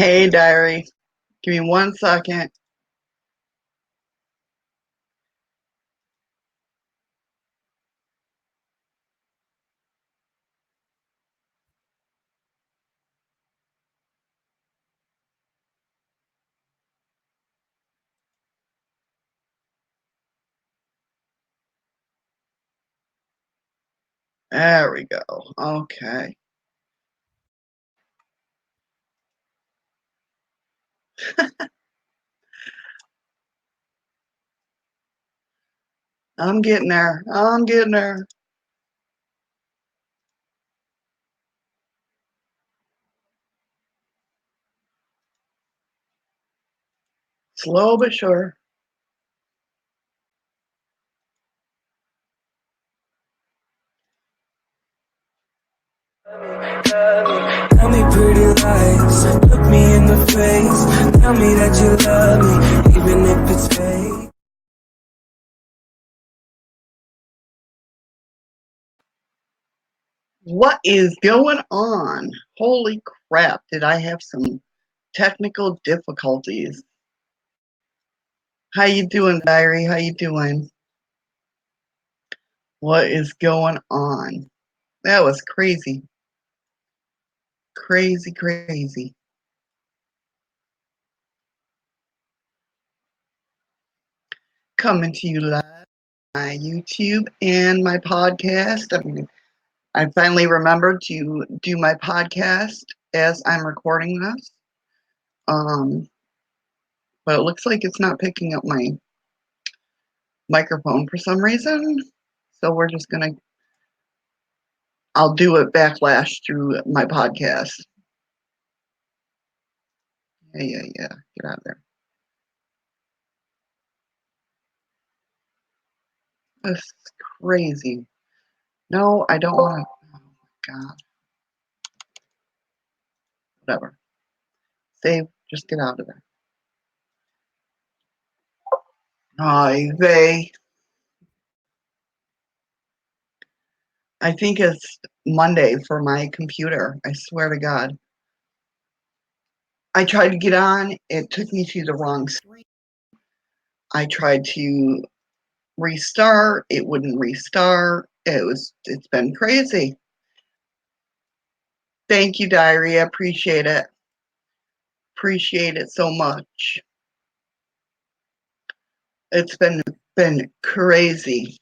Hey, diary. Give me 1 second. There we go. Okay. I'm getting there. I'm getting there. Slow but sure. Tell me pretty lies, look me in the face. Tell me that you love me, even if it's fake. What is going on? Holy crap. Did I have some technical difficulties? How you doing, diary? How you doing? What is going on? That was crazy. Crazy, crazy. Coming to you live on my YouTube and my podcast. I finally remembered to do my podcast as I'm recording this. But it looks like it's not picking up my microphone for some reason. So we're just gonna, I'll do it backlash through my podcast. Yeah. Get out of there. This is crazy. No, I don't want to. Oh my God. Whatever. Save. Just get out of there. Ay vey. I think it's Monday for my computer. I swear to God. I tried to get on. It took me to the wrong screen. I tried to restart. It wouldn't restart. It's been crazy. Thank you, diary. I appreciate it. Appreciate it so much. It's been crazy.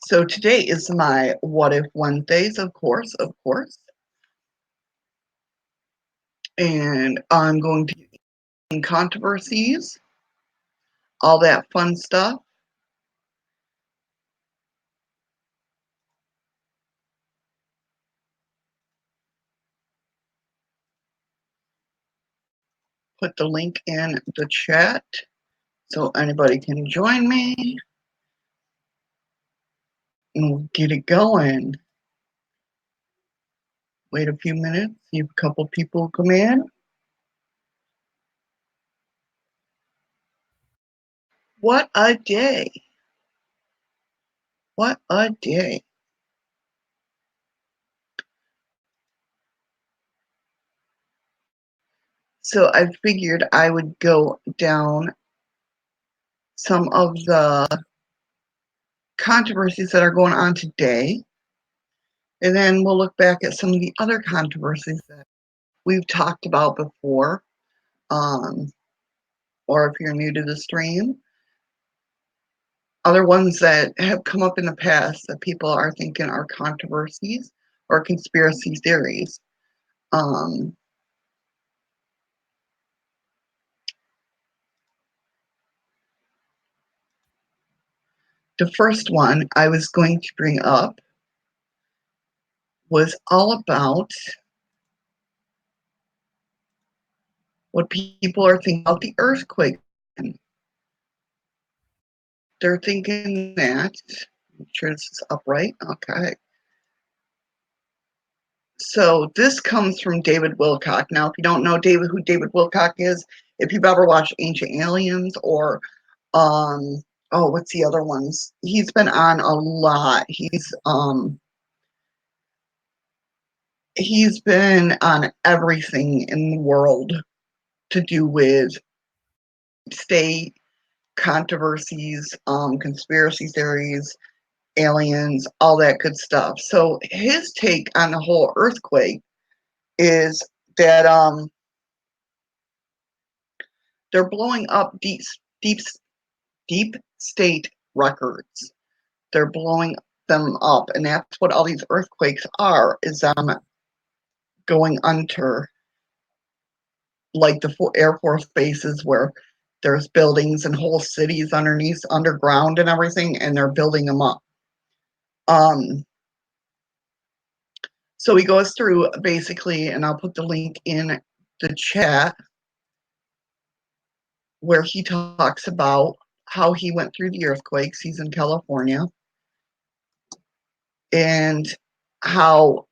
So today is my What If Wednesdays, of course. And I'm going to in controversies, all that fun stuff. Put the link in the chat so anybody can join me. And we'll get it going. Wait a few minutes, see if a couple people come in. What a day. What a day. So I figured I would go down some of the controversies that are going on today. And then we'll look back at some of the other controversies that we've talked about before. Or if you're new to the stream, other ones that have come up in the past that people are thinking are controversies or conspiracy theories. The first one I was going to bring up was all about what people are thinking about the earthquake. They're thinking that, make sure this is upright, okay. So this comes from David Wilcock. Now, if you don't know who David Wilcock is, if you've ever watched Ancient Aliens or oh, what's the other ones? He's been on a lot. He's been on everything in the world to do with state controversies, conspiracy theories, aliens, all that good stuff. So his take on the whole earthquake is that they're blowing up deep state records. They're blowing them up, and that's what all these earthquakes are. Is going under, like the Air Force bases where there's buildings and whole cities underneath, underground, and everything, and they're building them up. So he goes through basically, and I'll put the link in the chat, where he talks about how he went through the earthquakes. He's in California, and how,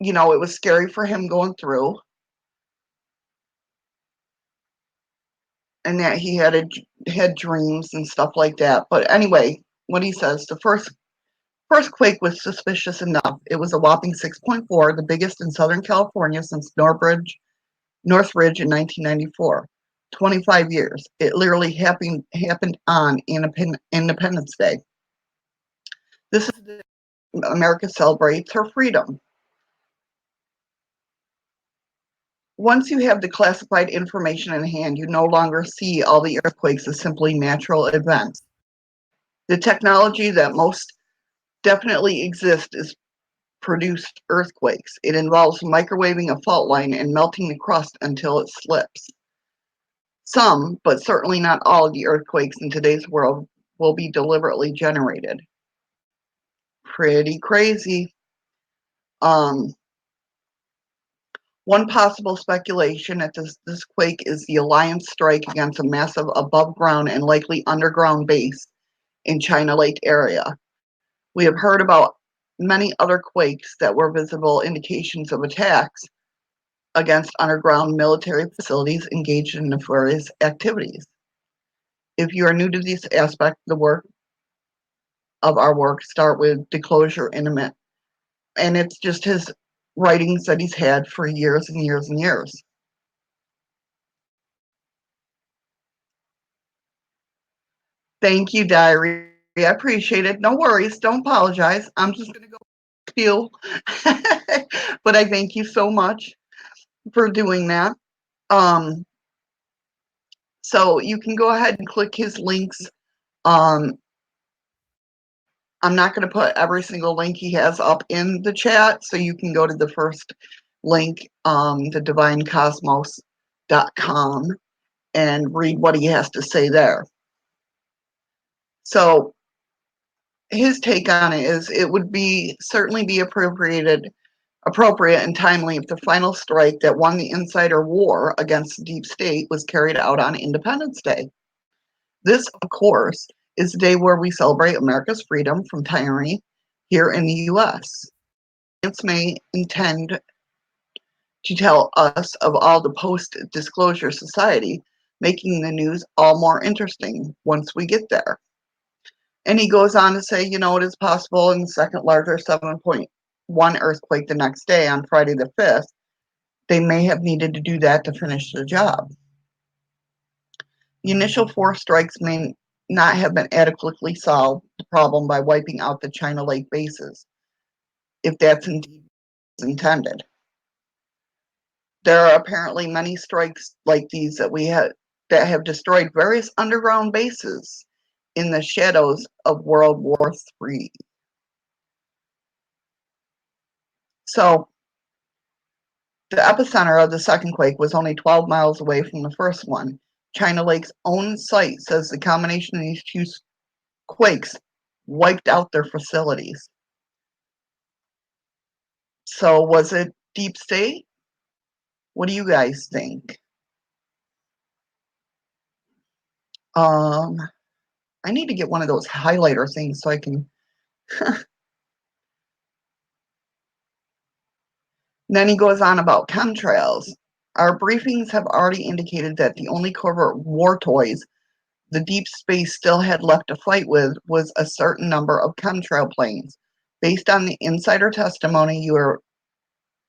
it was scary for him going through, and that he had dreams and stuff like that. But anyway, what he says, the first quake was suspicious enough. It was a whopping 6.4, the biggest in Southern California since Northridge in 1994. 25 years. It literally happened on Independence Day. This is the day America celebrates her freedom. Once you have the classified information in hand, you no longer see all the earthquakes as simply natural events. The technology that most definitely exists is produced earthquakes. It involves microwaving a fault line and melting the crust until it slips. Some, but certainly not all, of the earthquakes in today's world will be deliberately generated. Pretty crazy. One possible speculation at this quake is the Alliance strike against a massive above ground and likely underground base in China Lake area. We have heard about many other quakes that were visible indications of attacks against underground military facilities engaged in nefarious activities. If you are new to this aspect of our work, start with Disclosure Intimate. And it's just his writings that he's had for years and years and years. Thank you, Diary. I appreciate it. No worries. Don't apologize. I'm just going to go feel. But I thank you so much for doing that. So you can go ahead and click his links. I'm not going to put every single link he has up in the chat, so you can go to the first link, thedivinecosmos.com, and read what he has to say there. So his take on it is it would certainly be appropriate and timely if the final strike that won the insider war against the deep state was carried out on Independence Day. This, of course, is the day where we celebrate America's freedom from tyranny here in the U.S. It may intend to tell us of all the post-disclosure society, making the news all more interesting once we get there. And he goes on to say, it is possible in the second larger 7.1 earthquake the next day on Friday the 5th, they may have needed to do that to finish the job. The initial 4 strikes may not have been adequately solved the problem by wiping out the China Lake bases, if that's indeed intended. There are apparently many strikes like these that have destroyed various underground bases in the shadows of World War III. So, the epicenter of the second quake was only 12 miles away from the first one. China Lake's own site says the combination of these 2 quakes wiped out their facilities. So, was it deep state? What do you guys think? I need to get one of those highlighter things so I can. Then he goes on about chemtrails. Our briefings have already indicated that the only covert war toys the deep space still had left to fight with was a certain number of chemtrail planes. Based on the insider testimony,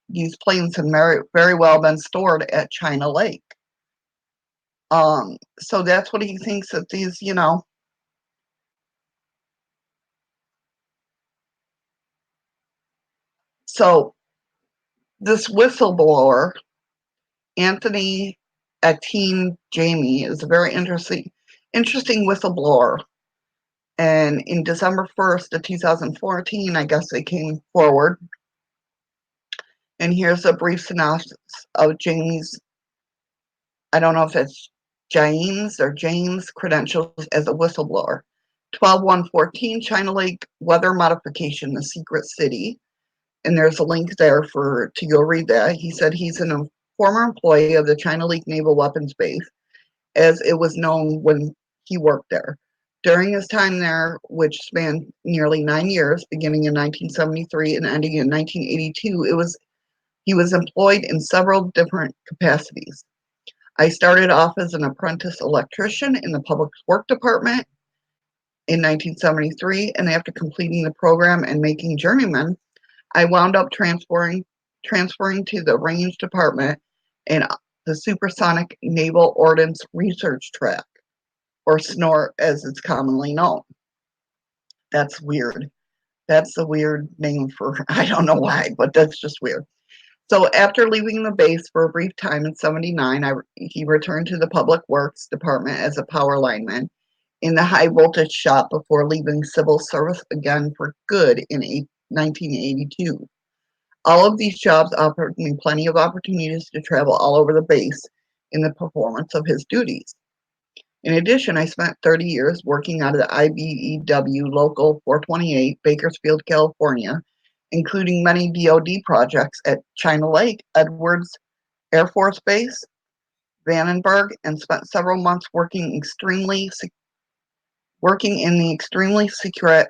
these planes have very well been stored at China Lake. So that's what he thinks that these, So this whistleblower, Anthony Atin Jamie, is a very interesting whistleblower. And in December 1st of 2014, I guess they came forward. And here's a brief synopsis of Jamie's, I don't know if it's Jane's credentials as a whistleblower. 12/1/14, China Lake weather modification, the secret city. And there's a link there to go read that. He said he's a former employee of the China Lake Naval Weapons Base, as it was known when he worked there. During his time there, which spanned nearly 9 years, beginning in 1973 and ending in 1982, he was employed in several different capacities. I started off as an apprentice electrician in the public work department in 1973, and after completing the program and making journeyman, I wound up transferring to the range department in the Supersonic Naval Ordnance Research Track, or SNORT as it's commonly known. That's weird. That's a weird name for, I don't know why, but that's just weird. So after leaving the base for a brief time in 79, he returned to the Public Works Department as a power lineman in the high voltage shop before leaving civil service again for good in 1982. All of these jobs offered me plenty of opportunities to travel all over the base in the performance of his duties. In addition, I spent 30 years working out of the IBEW Local 428, Bakersfield, California, including many DoD projects at China Lake, Edwards Air Force Base, Vandenberg, and spent several months working in the extremely secret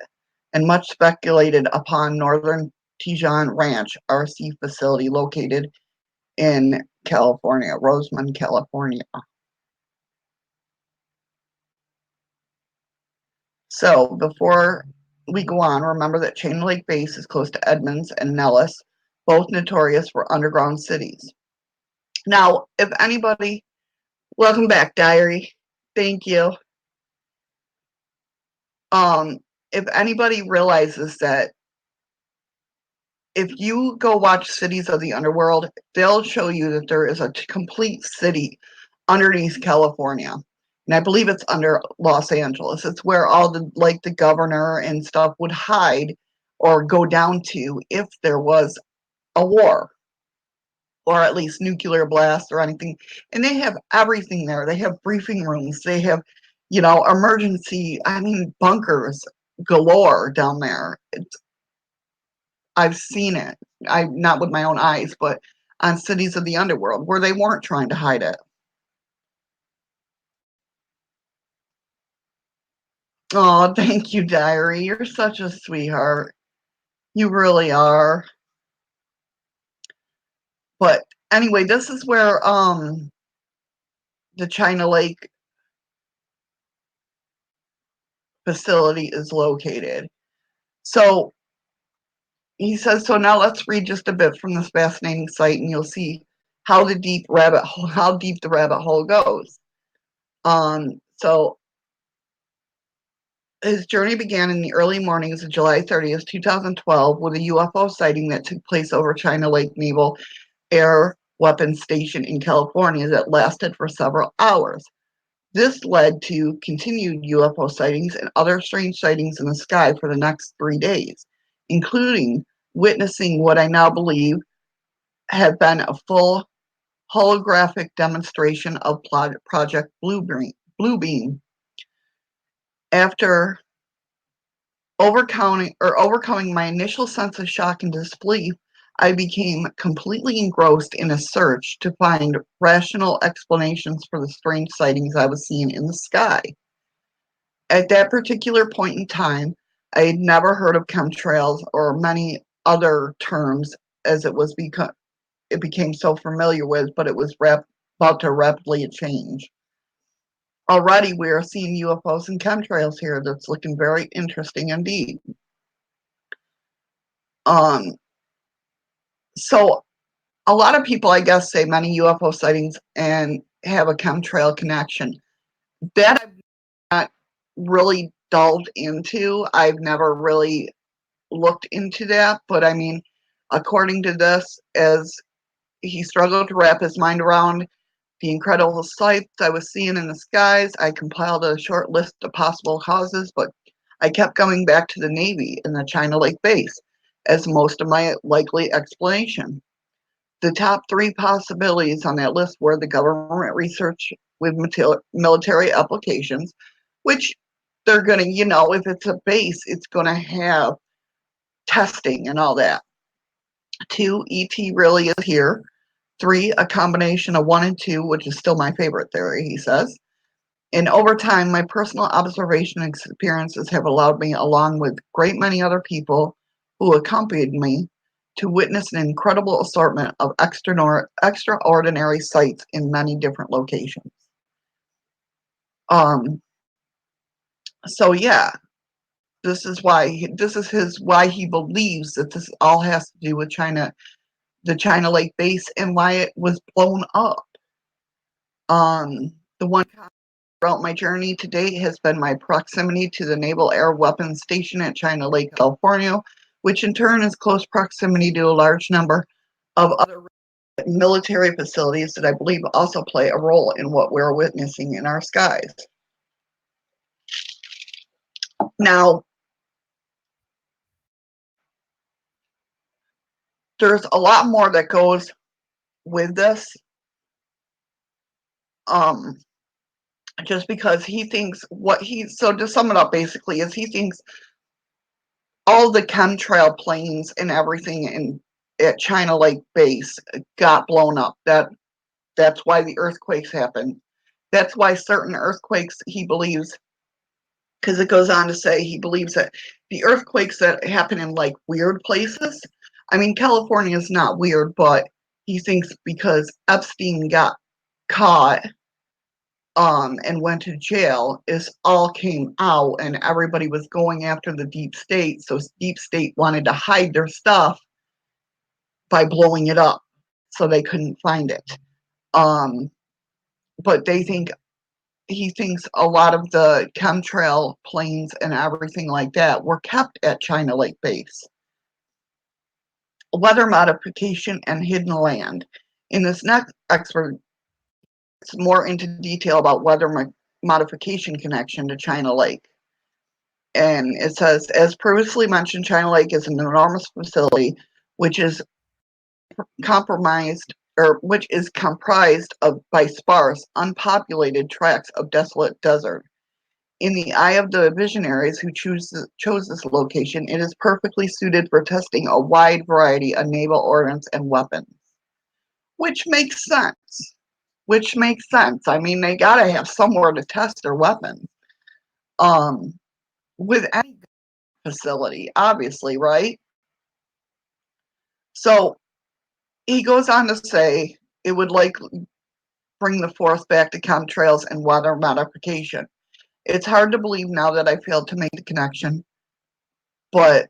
and much speculated upon Northern Tijan Ranch RC facility located in California, Rosamond, California. So before we go on, remember that Chain Lake Base is close to Edmonds and Nellis, both notorious for underground cities. Now, if anybody, welcome back, Diary. Thank you. If anybody realizes that if you go watch Cities of the Underworld, they'll show you that there is a complete city underneath California. And I believe it's under Los Angeles. It's where all the governor and stuff would hide or go down to if there was a war or at least nuclear blast or anything. And they have everything there. They have briefing rooms. They have, bunkers galore down there. I've seen it. Not with my own eyes, but on Cities of the Underworld where they weren't trying to hide it. Oh, thank you, Diary. You're such a sweetheart. You really are. But anyway, this is where the China Lake facility is located. So he says, so now let's read just a bit from this fascinating site and you'll see how deep the rabbit hole goes. So his journey began in the early mornings of July 30th, 2012, with a UFO sighting that took place over China Lake Naval Air Weapons Station in California that lasted for several hours. This led to continued UFO sightings and other strange sightings in the sky for the next 3 days, including witnessing what I now believe had been a full holographic demonstration of Project Bluebeam. After overcoming my initial sense of shock and disbelief, I became completely engrossed in a search to find rational explanations for the strange sightings I was seeing in the sky. At that particular point in time, I had never heard of chemtrails or many other terms as it was it became so familiar with, but it was about to rapidly change. Already we are seeing UFOs and chemtrails here that's looking very interesting indeed. So a lot of people, I guess, say many UFO sightings and have a chemtrail connection. That I've not really delved into. I've never really looked into that, but I mean, according to this, as he struggled to wrap his mind around the incredible sights I was seeing in the skies, I compiled a short list of possible causes, but I kept coming back to the Navy and the China Lake base as most of my likely explanation. The top three possibilities on that list were the government research with military applications, which they're going to, if it's a base, it's going to have testing and all that. 2, ET really is here. 3, a combination of 1 and 2, which is still my favorite theory, he says. And over time, my personal observation and experiences have allowed me, along with a great many other people who accompanied me, to witness an incredible assortment of extraordinary sights in many different locations. So yeah, this is why he believes that this all has to do with China, the China Lake base, and why it was blown up. The one throughout my journey to date has been my proximity to the Naval Air Weapons Station at China Lake, California, which in turn is close proximity to a large number of other military facilities that I believe also play a role in what we're witnessing in our skies. Now, there's a lot more that goes with this. Just because he thinks so to sum it up basically is he thinks all the chemtrail planes and everything at China Lake base got blown up. That's why the earthquakes happened. That's why certain earthquakes, he believes, because it goes on to say he believes that the earthquakes that happen in like weird places, I mean, California is not weird, but he thinks because Epstein got caught and went to jail, is all came out and everybody was going after the deep state. So deep state wanted to hide their stuff by blowing it up so they couldn't find it. But he thinks a lot of the chemtrail planes and everything like that were kept at China Lake base. Weather modification and hidden land. In this next expert, it's more into detail about weather modification connection to China Lake. And it says, as previously mentioned, China Lake is an enormous facility which is comprised of by sparse, unpopulated tracts of desolate desert. In the eye of the visionaries who chose this location, it is perfectly suited for testing a wide variety of naval ordnance and weapons. Which makes sense. I mean, they gotta have somewhere to test their weapons. With any facility, obviously, right? So he goes on to say it would likely bring the force back to chemtrails and weather modification. It's hard to believe now that I failed to make the connection, but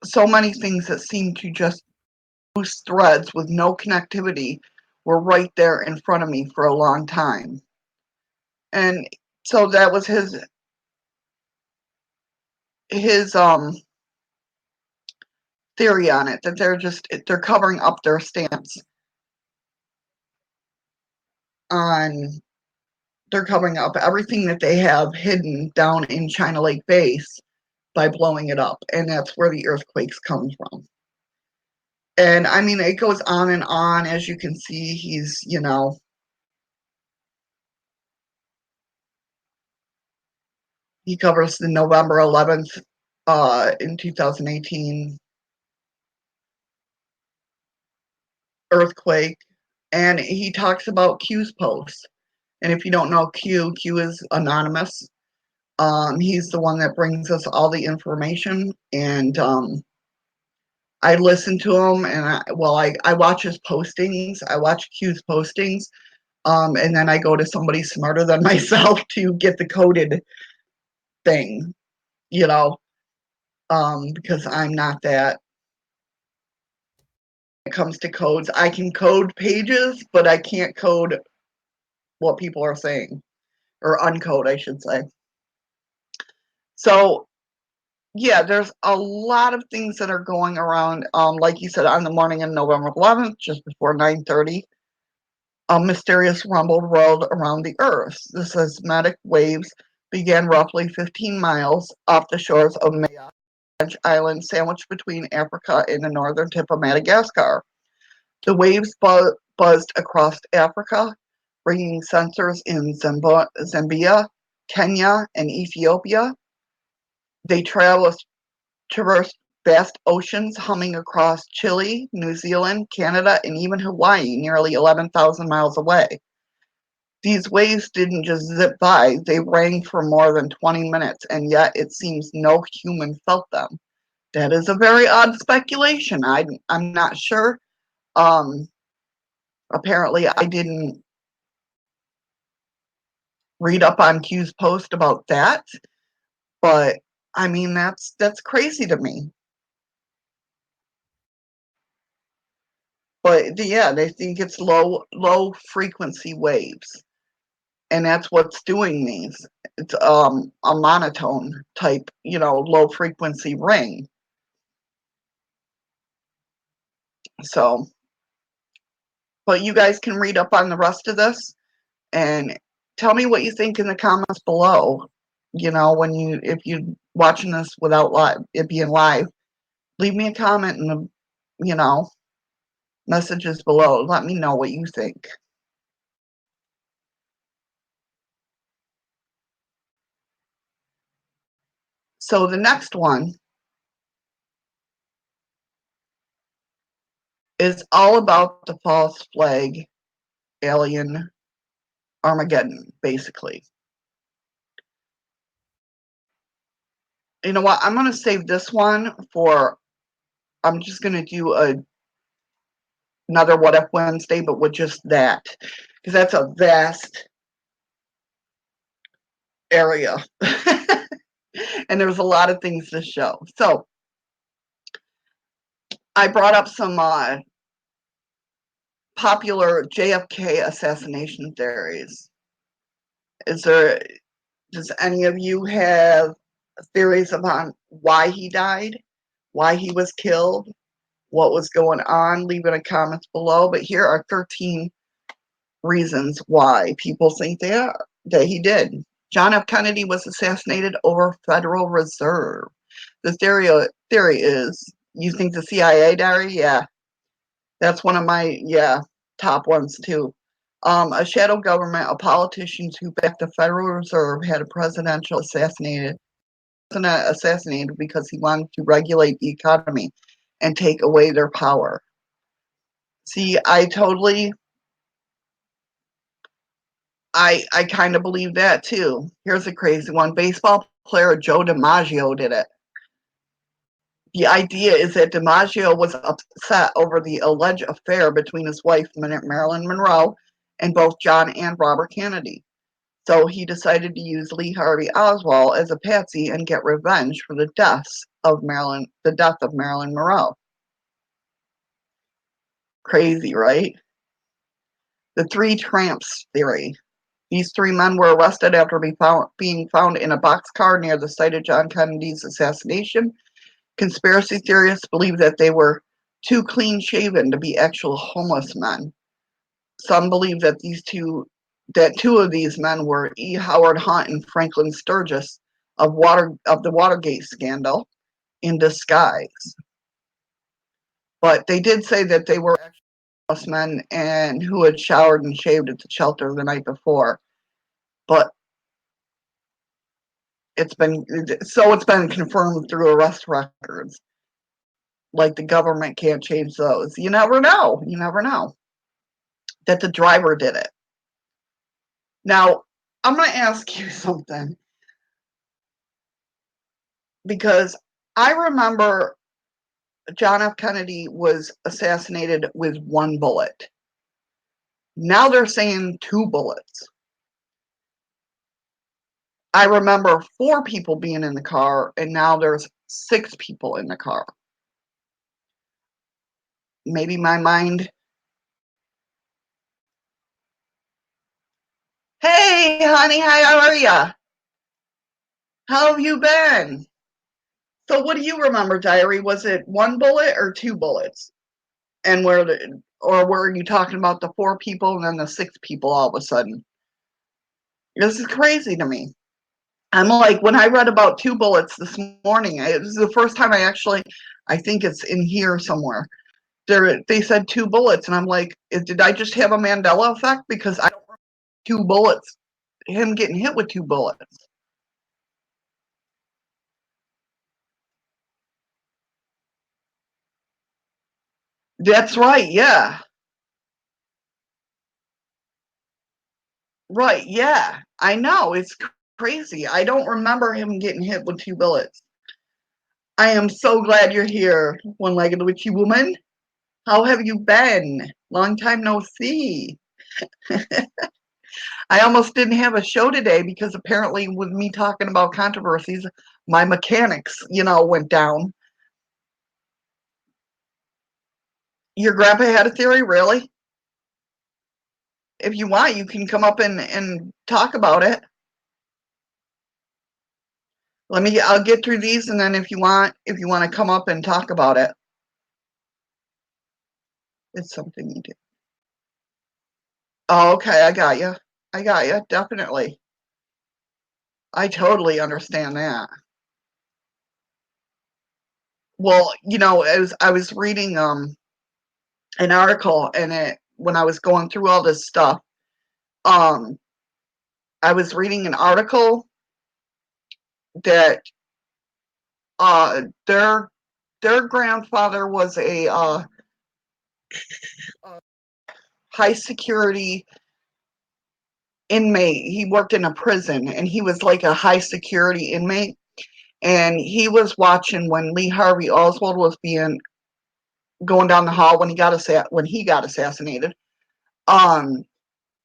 so many things that seem to just loose threads with no connectivity were right there in front of me for a long time. And so that was his theory on it, that they're covering up their stance on they're covering up everything that they have hidden down in China Lake base by blowing it up, and that's where the earthquakes come from. And I mean, it goes on and on. As you can see, he's, he covers the November 11th in 2018 earthquake, and he talks about Q's posts. And if you don't know Q is anonymous. He's the one that brings us all the information, and I listen to him, and I watch his postings. I watch Q's postings, and then I go to somebody smarter than myself to get the coded thing, you know, because I'm not that. When it comes to codes, I can code pages, but I can't code what people are saying, or uncode, I should say. So yeah, there's a lot of things that are going around. Like you said, on the morning of November 11th, just before 9:30, a mysterious rumble rolled around the Earth. The seismic waves began roughly 15 miles off the shores of Maya, French island sandwiched between Africa and the northern tip of Madagascar. The waves buzzed across Africa, bringing sensors in Zambia, Kenya, and Ethiopia. They traversed vast oceans, humming across Chile, New Zealand, Canada, and even Hawaii, nearly 11,000 miles away. These waves didn't just zip by, they rang for more than 20 minutes, and yet it seems no human felt them. That is a very odd speculation. I'm not sure. Apparently, I didn't read up on Q's post about that, but I mean, that's crazy to me. But yeah, they think it's low frequency waves, and that's what's doing these. It's a monotone type, low frequency ring. So, but you guys can read up on the rest of this and tell me what you think in the comments below. If you're watching this without it being live, leave me a comment in the messages below. Let me know what you think. So the next one is all about the false flag alien Armageddon, basically. You know what? I'm going to save this one I'm just going to do another What If Wednesday, but with just that, because that's a vast area. And there's a lot of things to show. So I brought up some popular JFK assassination theories. Does any of you have theories about why he died, why he was killed, what was going on? Leave it in the comments below. But here are 13 reasons why people think that he did. John F. Kennedy was assassinated over Federal Reserve. The theory is, you think the CIA diary? Yeah, that's one of my top ones too. A shadow government of politicians who backed the Federal Reserve had a presidential assassinated because he wanted to regulate the economy and take away their power. See, I kind of believe that too. Here's a crazy one. Baseball player Joe DiMaggio did it. The idea is that DiMaggio was upset over the alleged affair between his wife, Marilyn Monroe, and both John and Robert Kennedy. So he decided to use Lee Harvey Oswald as a patsy and get revenge for the death of Marilyn Monroe. Crazy, right? The three tramps theory. These three men were arrested after being found in a boxcar near the site of John Kennedy's assassination. Conspiracy theorists believe that they were too clean-shaven to be actual homeless men. Some believe that two of these men were E. Howard Hunt and Franklin Sturgis of the Watergate scandal in disguise. But they did say that they were actually homeless men and who had showered and shaved at the shelter the night before. But it's been confirmed through arrest records. Like, the government can't change those. You never know. You never know that the driver did it. Now, I'm going to ask you something, because I remember John F. Kennedy was assassinated with 1 bullet. Now they're saying 2 bullets. I remember 4 people being in the car, and now there's 6 people in the car. Maybe my mind. Hey, honey, how are ya? How have you been? So what do you remember, diary? Was it 1 bullet or 2 bullets? And or were you talking about the 4 people and then the 6 people all of a sudden? This is crazy to me. I'm like, when I read about 2 bullets this morning, it was the first time I think it's in here somewhere. They said 2 bullets, and I'm like, did I just have a Mandela effect? Because I don't remember 2 bullets, him getting hit with 2 bullets. That's right, yeah. Right, yeah. I know, it's crazy. I don't remember him getting hit with 2 bullets. I am so glad you're here, one-legged witchy woman. How have you been? Long time no see. I almost didn't have a show today because apparently with me talking about controversies, my mechanics, went down. Your grandpa had a theory, really? If you want, you can come up and talk about it. I'll get through these, and then if you want to come up and talk about it. It's something you do. Oh, okay, I got you. Definitely. I totally understand that. Well, as I was reading an article, and when I was going through all this stuff, um I was reading an article that uh their their grandfather was a high security inmate. He worked in a prison, and he was like a high security inmate, and he was watching when Lee Harvey Oswald was being going down the hall when he got assassinated. Um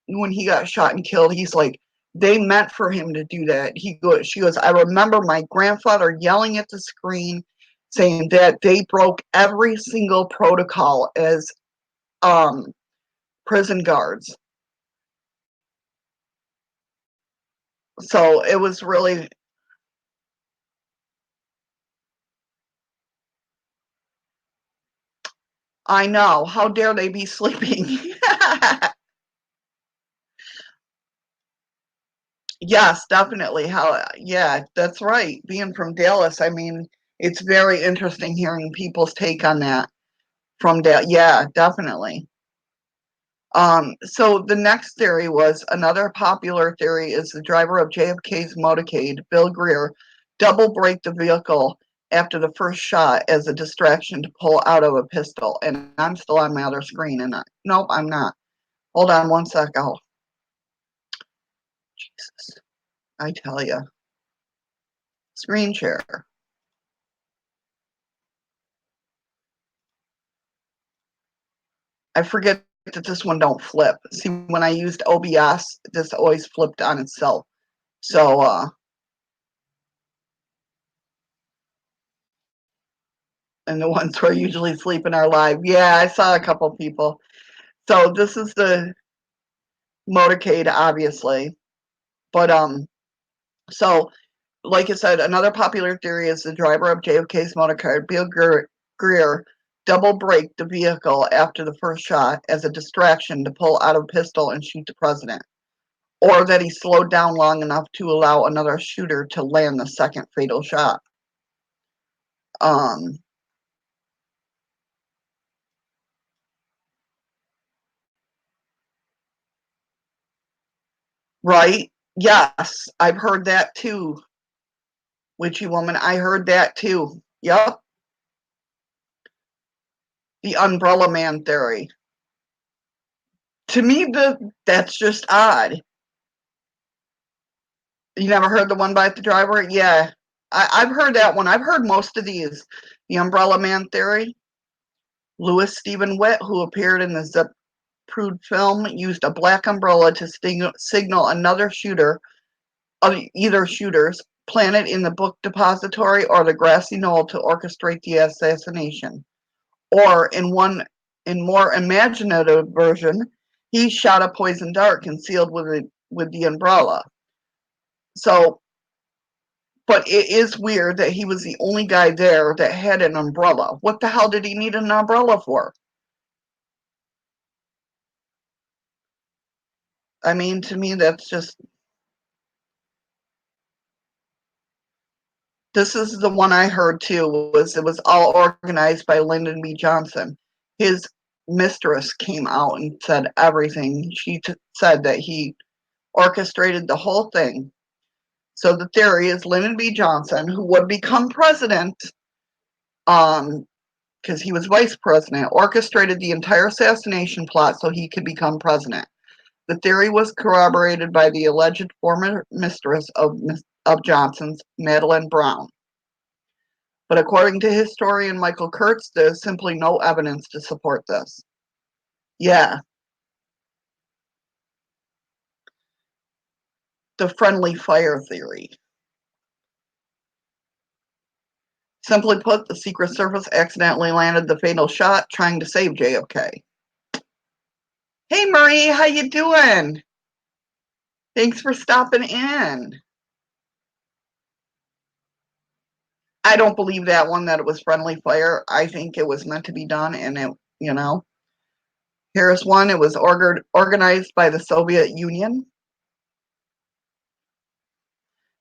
when he got shot and killed, he's like, they meant for him to do that. She goes, I remember my grandfather yelling at the screen saying that they broke every single protocol as um prison guards. So it was really, I know, how dare they be sleeping. Yes, definitely. Yeah, that's right. Being from Dallas, I mean, it's very interesting hearing people's take on that from Dallas. Yeah, definitely. So the next theory was, another popular theory is the driver of JFK's motorcade, Bill Greer, double braked the vehicle after the first shot as a distraction to pull out of a pistol. And I'm still on my other screen, and nope, I'm not. Hold on one sec. Oh, Jesus, I tell you, screen share. I forget that this one don't flip. See, when I used OBS, this always flipped on itself. So, and the ones who are usually sleeping are live. Yeah, I saw a couple people. So this is the motorcade, obviously. But so like I said, another popular theory is the driver of JFK's motorcade, Bill Greer, double braked the vehicle after the first shot as a distraction to pull out a pistol and shoot the president, or that he slowed down long enough to allow another shooter to land the second fatal shot. Um, right? Yes, I've heard that too. Witchy woman, I heard that too. Yep, the umbrella man theory. To me, that's just odd. You never heard the one by the driver? Yeah, I've heard that one. I've heard most of these. The Umbrella Man theory. Louis Stephen Witt, who appeared in the Zepprud film, used a black umbrella to signal another shooter, either shooters, planted in the book depository or the grassy knoll to orchestrate the assassination. Or in more imaginative version, he shot a poison dart concealed with the umbrella. So, but it is weird that he was the only guy there that had an umbrella. What the hell did he need an umbrella for? I mean, to me, that's just. This is the one I heard too. It was all organized by Lyndon B. Johnson. His mistress came out and said everything. She said that he orchestrated the whole thing. So the theory is Lyndon B. Johnson, who would become president, because he was vice president, orchestrated the entire assassination plot so he could become president. The theory was corroborated by the alleged former mistress of Johnson's, Madeline Brown. But according to historian Michael Kurtz, there's simply no evidence to support this. Yeah. The friendly fire theory. Simply put, the Secret Service accidentally landed the fatal shot trying to save JFK. Hey Marie, how you doing? Thanks for stopping in. I don't believe that one, that it was friendly fire. I think it was meant to be done, and here's one. It was organized by the Soviet Union.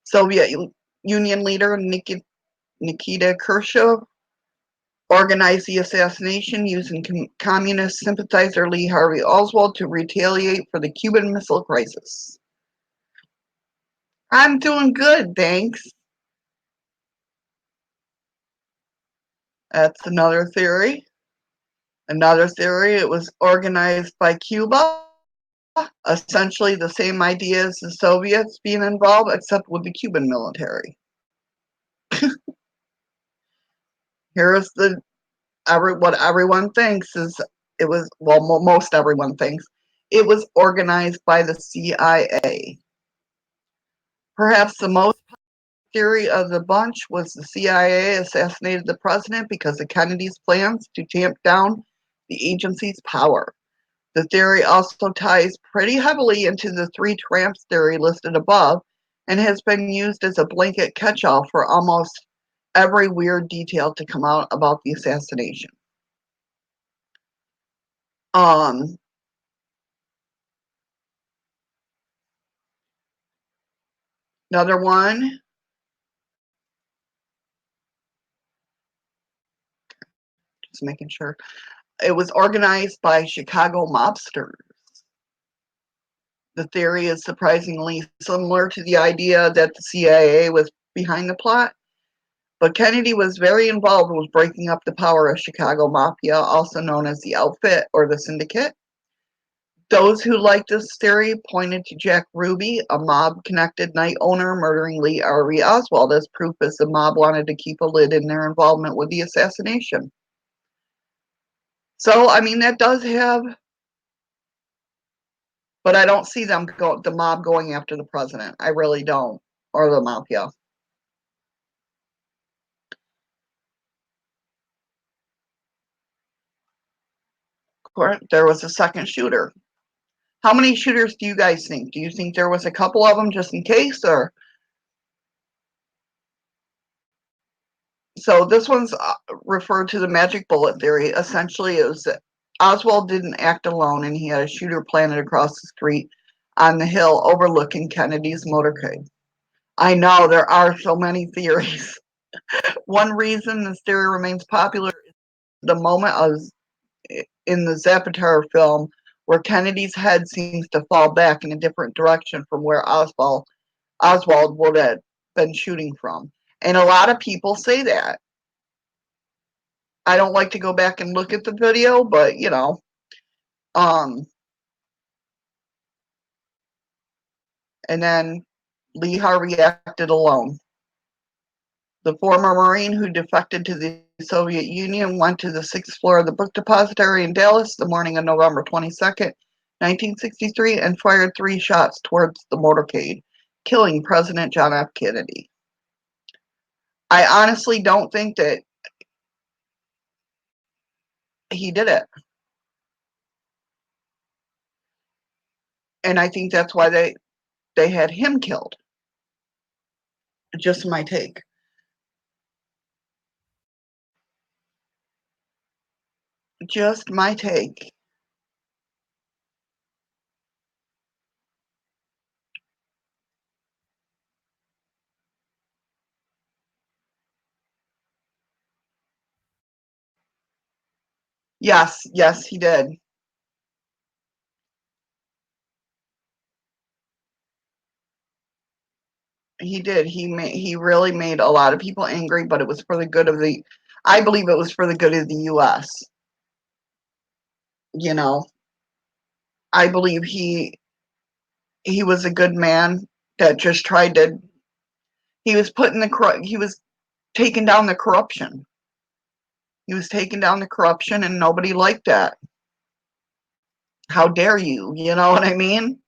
Soviet Union leader Nikita Khrushchev organized the assassination using communist sympathizer Lee Harvey Oswald to retaliate for the Cuban Missile Crisis. I'm doing good, thanks. That's another theory. Another theory, it was organized by Cuba. Essentially the same idea as the Soviets being involved, except with the Cuban military. Here's what everyone thinks is it was, well, most everyone thinks it was organized by the CIA. Perhaps the most theory of the bunch was the CIA assassinated the president because of Kennedy's plans to tamp down the agency's power. The theory also ties pretty heavily into the three tramps theory listed above and has been used as a blanket catch-all for almost every weird detail to come out about the assassination. Another one. Just making sure. It was organized by Chicago mobsters. The theory is surprisingly similar to the idea that the CIA was behind the plot, but Kennedy was very involved with breaking up the power of Chicago Mafia, also known as the Outfit or the Syndicate. Those who liked this theory pointed to Jack Ruby, a mob-connected night owner murdering Lee Harvey Oswald, as proof as the mob wanted to keep a lid in their involvement with the assassination. So, I mean, that does have, but I don't see the mob going after the president. I really don't, or the mafia. There was a second shooter. How many shooters do you guys think? Do you think there was a couple of them just in case, or? So this one's referred to the magic bullet theory. Essentially, it was that Oswald didn't act alone, and he had a shooter planted across the street on the hill overlooking Kennedy's motorcade. I know there are so many theories. One reason this theory remains popular is the moment in the Zappatar film where Kennedy's head seems to fall back in a different direction from where Oswald would have been shooting from. And a lot of people say that. I don't like to go back and look at the video, but and then Lee Harvey acted alone. The former Marine who defected to the Soviet Union went to the 6th floor of the book depository in Dallas the morning of November 22nd, 1963, and fired 3 shots towards the motorcade, killing President John F. Kennedy. I honestly don't think that he did it. And I think that's why they had him killed. Just my take. Just my take. Yes, yes, he did. He did. He really made a lot of people angry, but it was for the good of the. I believe it was for the good of the U.S. You know, I believe he was a good man that just tried to. He was he was taking down the corruption. He was taking down the corruption, and nobody liked that. How dare you? You know what I mean?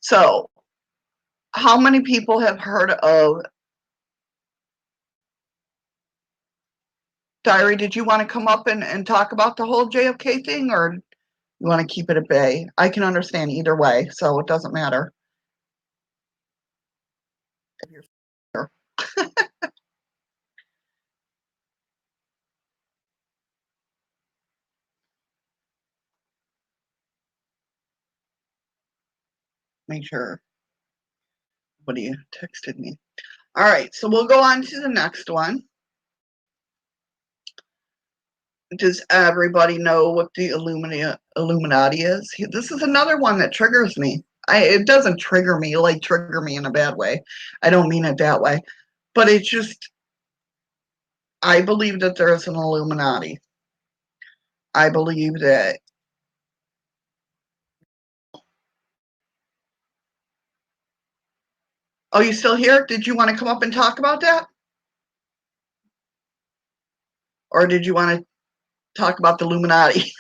So, how many people have heard of Diary? Did you want to come up and talk about the whole JFK thing, or you want to keep it at bay? I can understand either way, so it doesn't matter. If you're here. Make sure nobody texted me. All right, so we'll go on to the next one. Does everybody know what the Illuminati is? This is another one that triggers me. It doesn't trigger me, like trigger me in a bad way. I don't mean it that way. But it's just, I believe that there is an Illuminati. I believe that. Oh, you still here? Did you want to come up and talk about that? Or did you want to talk about the Illuminati?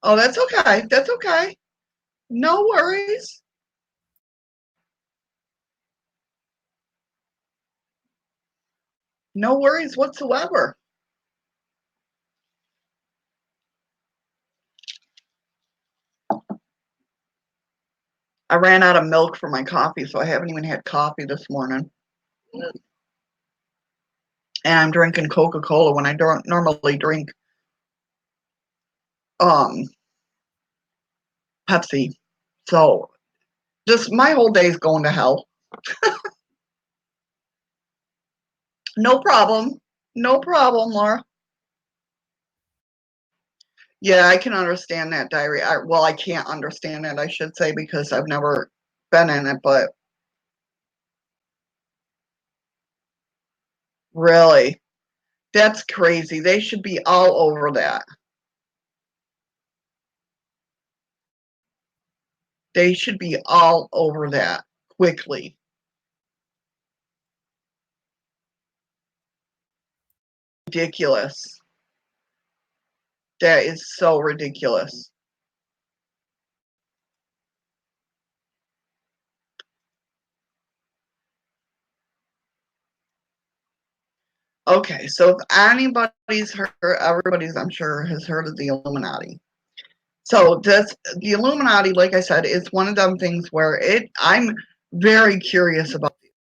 Oh, that's okay. That's okay. No worries. No worries whatsoever. I ran out of milk for my coffee, so I haven't even had coffee this morning. And I'm drinking Coca-Cola when I don't normally drink Pepsi. So just my whole day's going to hell. No problem. No problem, Laura. Yeah, I can understand that, Diary. Well, I can't understand it, I should say, because I've never been in it, but really, that's crazy. They should be all over that. They should be all over that quickly. Ridiculous. That is so ridiculous. Okay, so if anybody's heard, everybody's, I'm sure, has heard of the Illuminati. So the Illuminati, like I said, is one of them things where I'm very curious about the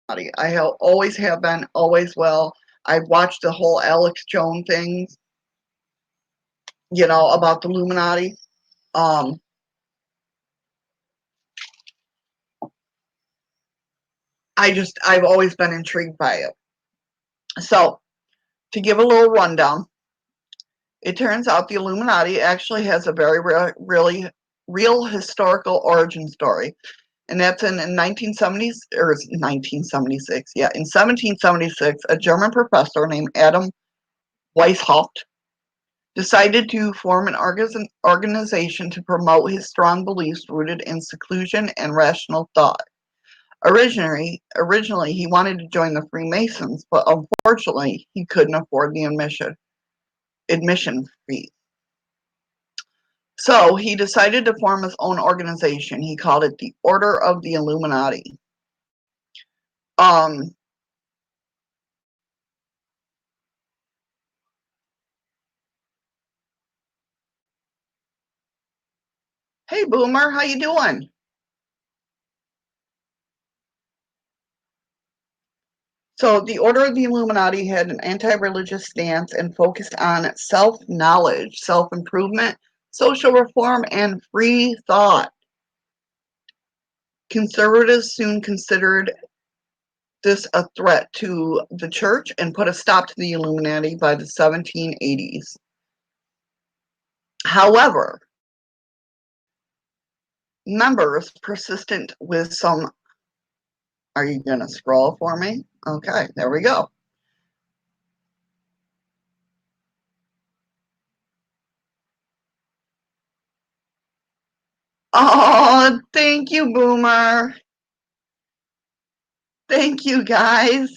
Illuminati. Always have been, always will. I've watched the whole Alex Jones thing, about the Illuminati. I've always been intrigued by it. So to give a little rundown, it turns out the Illuminati actually has a very really real historical origin story. And that's in 1970s, or 1976, yeah. In 1776, a German professor named Weishaupt, decided to form an organization to promote his strong beliefs rooted in seclusion and rational thought. Originally, he wanted to join the Freemasons, but unfortunately, he couldn't afford the admission fee. So he decided to form his own organization. He called it the Order of the Illuminati. Um, hey Boomer, how you doing? So the Order of the Illuminati had an anti-religious stance and focused on self-knowledge, self-improvement, social reform, and free thought. Conservatives soon considered this a threat to the church and put a stop to the Illuminati by the 1780s. However, members persistent with some. Are you going to scroll for me? Okay, there we go. Oh, thank you, Boomer. Thank you, guys.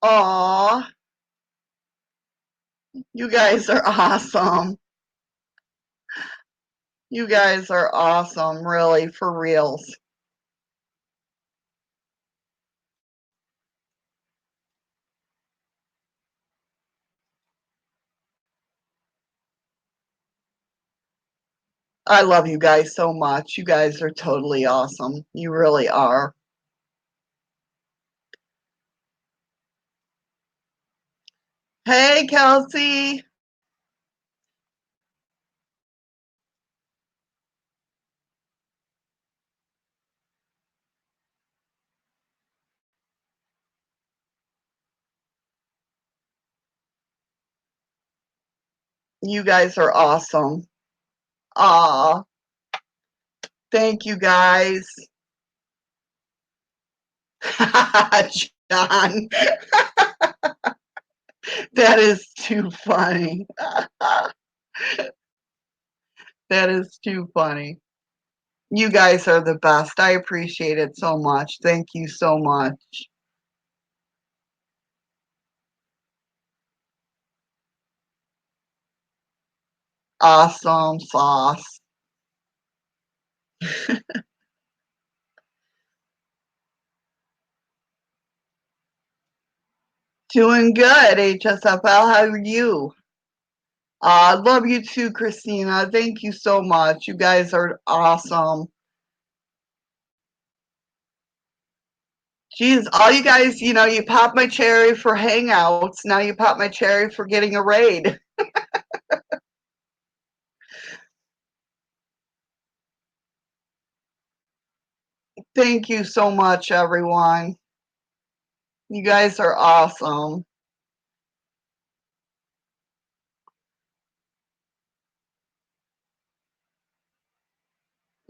Aw, you guys are awesome. You guys are awesome, really, for reals. I love you guys so much. You guys are totally awesome. You really are. Hey, Kelsey. You guys are awesome. Aw, thank you guys. John, that is too funny. That is too funny. You guys are the best. I appreciate it so much. Thank you so much. Awesome sauce. Doing good, HSFL. How are you? I love you too, Christina. Thank you so much. You guys are awesome. Geez, all you guys, you pop my cherry for hangouts. Now you pop my cherry for getting a raid. Thank you so much, everyone. You guys are awesome.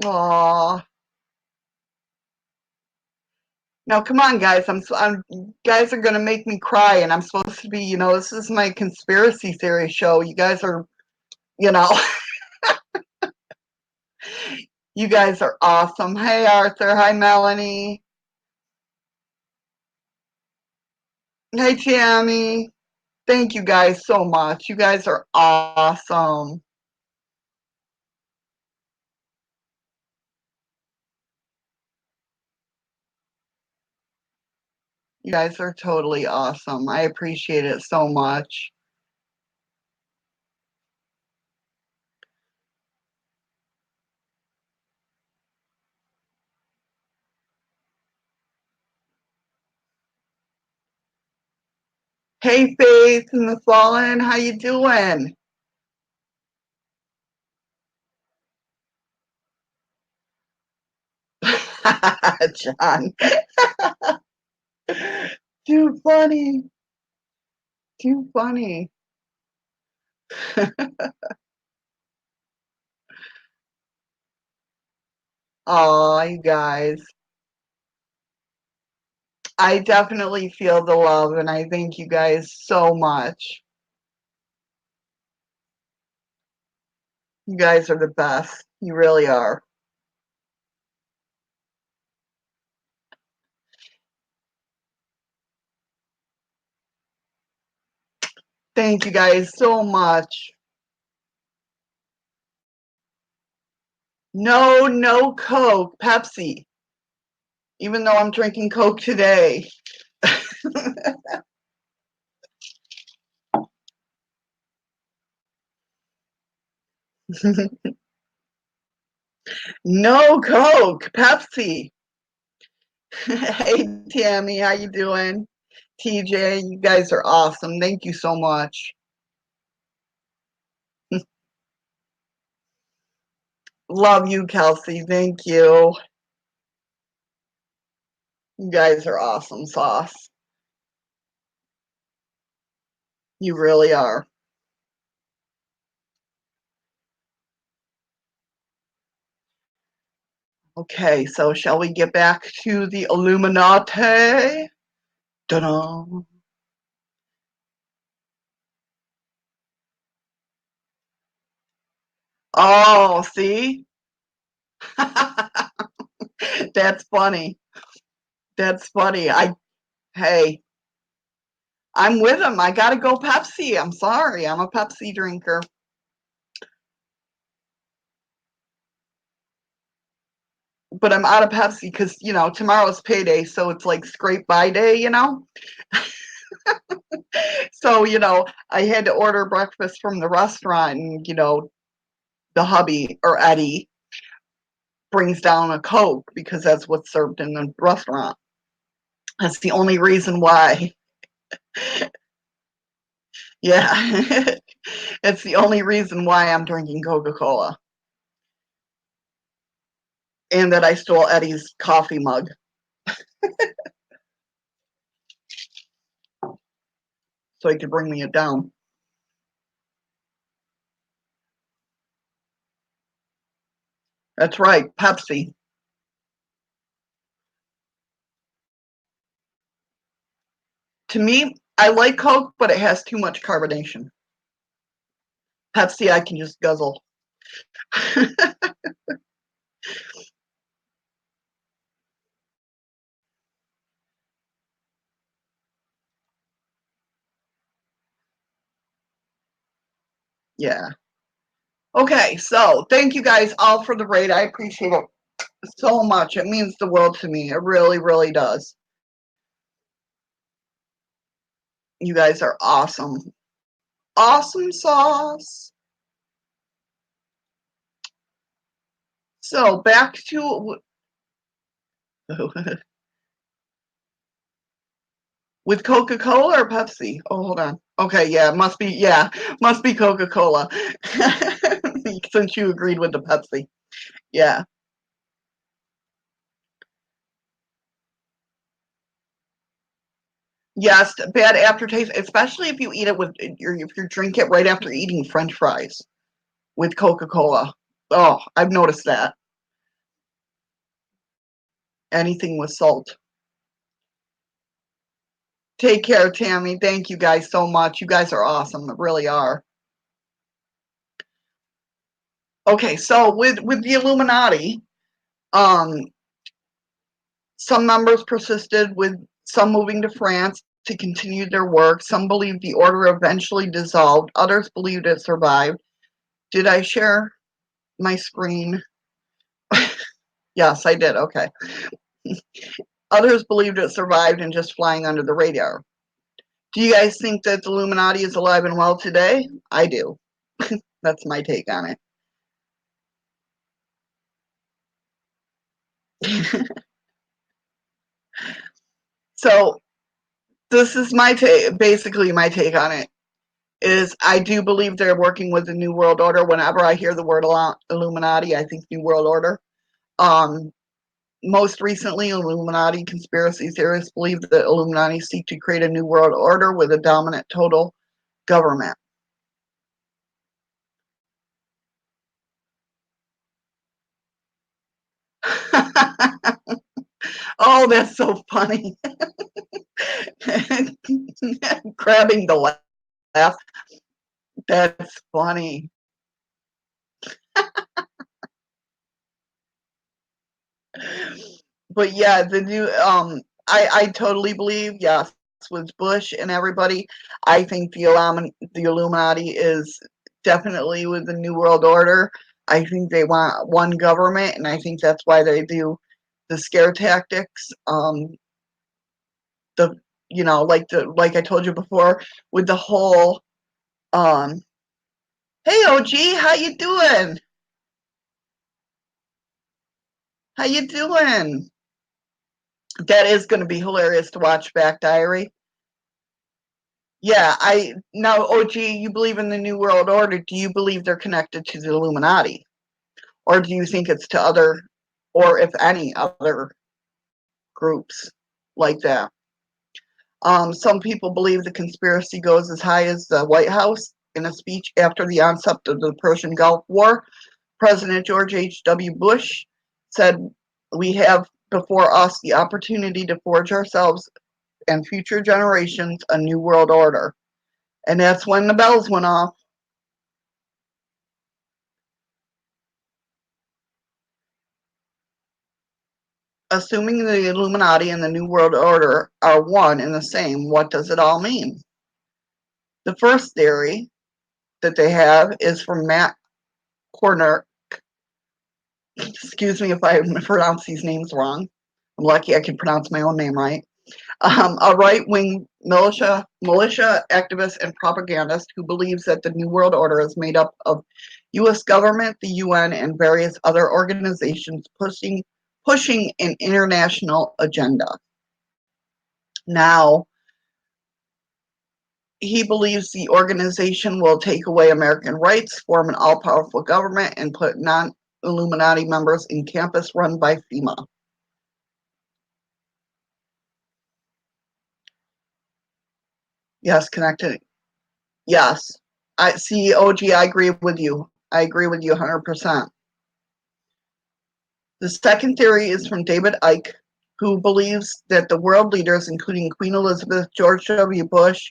Aw. Now, come on, guys. Guys are gonna make me cry, and I'm supposed to be, this is my conspiracy theory show. You guys are, you know, you guys are awesome. Hey, Arthur. Hi, Melanie. Hey, Tammy. Thank you guys so much. You guys are awesome. You guys are totally awesome. I appreciate it so much. Hey, Faith and the Fallen. How you doing? John. Too funny. Too funny. Aw, you guys. I definitely feel the love, and I thank you guys so much. You guys are the best. You really are. Thank you guys so much. No, no Coke, Pepsi. Even though I'm drinking Coke today. No Coke, Pepsi. Hey Tammy, how you doing? TJ, you guys are awesome. Thank you so much. Love you, Kelsey. Thank you. You guys are awesome sauce. You really are. Okay, so shall we get back to the Illuminati? Ta-da. Oh, see? That's funny. That's funny. Hey, I'm with him. I gotta go Pepsi. I'm sorry. I'm a Pepsi drinker. But I'm out of Pepsi because, tomorrow's payday, so it's like scrape by day. So, I had to order breakfast from the restaurant and, the hubby or Eddie brings down a Coke because that's what's served in the restaurant. That's the only reason why. Yeah. It's the only reason why I'm drinking Coca-Cola. And that I stole Eddie's coffee mug. So he could bring me it down. That's right, Pepsi. To me, I like Coke, but it has too much carbonation. Pepsi, I can just guzzle. Yeah. Okay, so thank you guys all for the raid. I appreciate it so much. It means the world to me. It really, really does. You guys are awesome. Awesome sauce. So back to with Coca-Cola or Pepsi? Oh, hold on. Okay, must be Coca-Cola. Since you agreed with the Pepsi. Yeah. Yes, bad aftertaste, especially if you eat it if you drink it right after eating French fries with Coca-Cola. Oh, I've noticed that. Anything with salt. Take care, Tammy. Thank you guys so much. You guys are awesome. They really are. Okay, so with the Illuminati, um, some members persisted with some moving to France to continue their work. Some believe the order eventually dissolved. Others believed it survived. Did I share my screen? Yes, I did. Okay. Others believed it survived and just flying under the radar. Do you guys think that the Illuminati is alive and well today? I do. That's my take on it. So this is my take, basically my take on it, is I do believe they're working with the New World Order. Whenever I hear the word Illuminati, I think New World Order. Um, Most recently, Illuminati conspiracy theorists believe that Illuminati seek to create a New World Order with a dominant total government. Oh, that's so funny. Grabbing the laugh. That's funny. But yeah, the new I totally believe, yes, with Bush and everybody. I think the Illuminati is definitely with the New World Order. I think they want one government, and I think that's why they do the scare tactics. The like I told you before with the whole um hey OG, how you doing? How you doing? That is going to be hilarious to watch back, Diary. Yeah, I now OG, you believe in the New World Order. Do you believe they're connected to the Illuminati? Or do you think it's to other, or if any other groups like that? Some people believe the conspiracy goes as high as the White House. In a speech after the onset of the Persian Gulf War, President George H.W. Bush said, "We have before us the opportunity to forge ourselves and future generations a new world order." And that's when the bells went off. Assuming the Illuminati and the New World Order are one and the same, what does it all mean? The first theory that they have is from Matt Corner. Excuse me if I pronounce these names wrong. I'm lucky I can pronounce my own name right. A right-wing militia activist and propagandist who believes that the New World Order is made up of U.S. government, the UN, and various other organizations pushing an international agenda. Now, he believes the organization will take away American rights, form an all-powerful government, and put non-Illuminati members in campus run by FEMA. Yes, connected. Yes. I see, OG, I agree with you. I agree with you 100%. The second theory is from David Icke, who believes that the world leaders, including Queen Elizabeth, George W. Bush,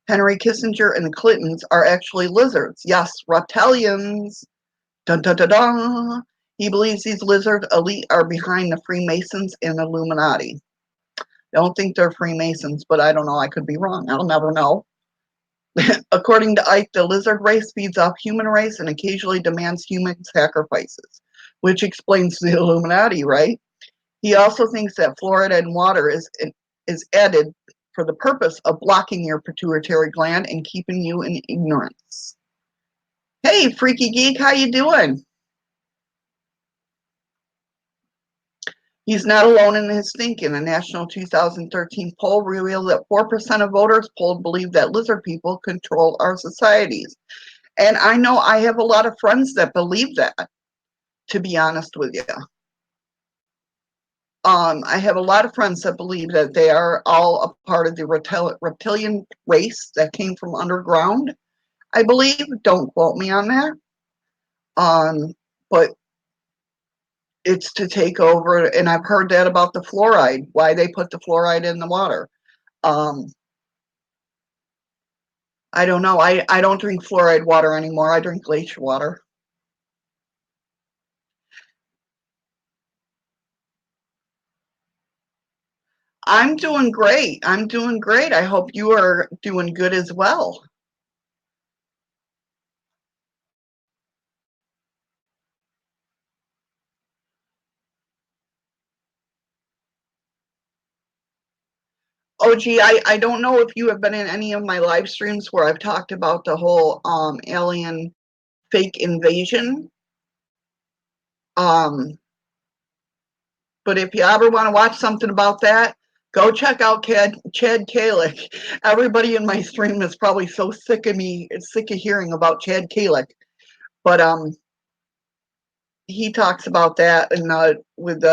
Henry Kissinger, and the Clintons, are actually lizards. Yes, reptilians. Dun dun dun dun. He believes these lizard elite are behind the Freemasons and Illuminati. I don't think they're Freemasons, but I don't know. I could be wrong. I'll never know. According to Ike, the lizard race feeds off human race and occasionally demands human sacrifices, which explains the Illuminati, right? He also thinks that fluoride in water is added for the purpose of blocking your pituitary gland and keeping you in ignorance. Hey, freaky geek, how you doing? He's not alone in his thinking. A national 2013 poll revealed that 4% of voters polled believe that lizard people control our societies. And I know I have a lot of friends that believe that, to be honest with you. I have a lot of friends that believe that they are all a part of the reptilian race that came from underground, I believe. Don't quote me on that. But it's to take over, and I've heard that about the fluoride, why they put the fluoride in the water. Um, I don't know. I don't drink fluoride water anymore. I drink glacier water. I'm doing great. I'm doing great. I hope you are doing good as well. Oh, gee, I don't know if you have been in any of my live streams where I've talked about the whole alien fake invasion. Um, but if you ever want to watch something about that, go check out Chad Kalick. Everybody in my stream is probably so sick of me, sick of hearing about Chad Kalick. But he talks about that and with